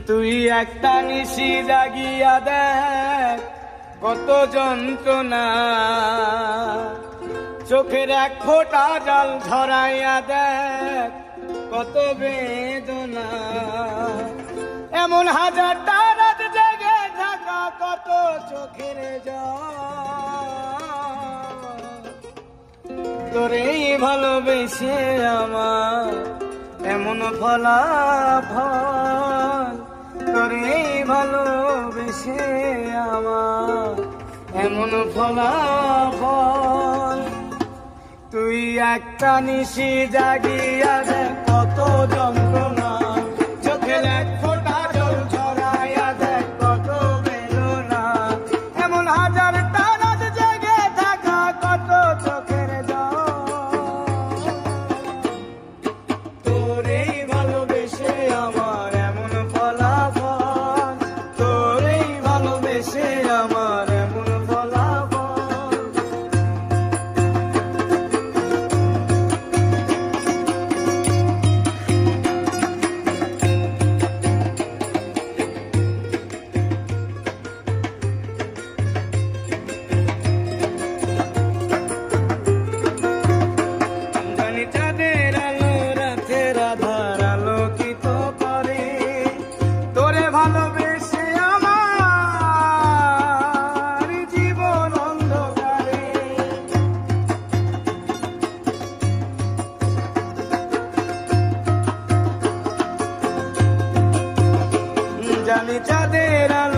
তুই একটা নিশি জাগিয়া দেখ কত যন্ত্রণা, চোখের এক ফোঁটা জল ঝরাইয়া দেখ কত বেদনা। এমন হাজারটা রাত জেগে থাকা কত চোখের জল, তোরেই ভালোবেসে আমার এমন ফলাফল, তোরেই ভালোবেসে আমার এমন ফলাফল। তুই একটা নিশি জাগিয়া দেখ কত যন্ত্রণা, চোখের এক ফোঁটা জল ঝরাইয়া দেখ কত বেদনা। এমন হাজারটা রাত জেগে থাকা কত চোখের জল, তোরেই ভালোবেসে আমার এমন ফলাফল, তোরেই ভালোবেসে আমার এমন ফলাফল। জানি চাঁদের আলো রাতের আধার আলোকিত করে, তোরে ভালোবেসে আমার জীবন অন্ধকারে। জানি চাঁদের আলো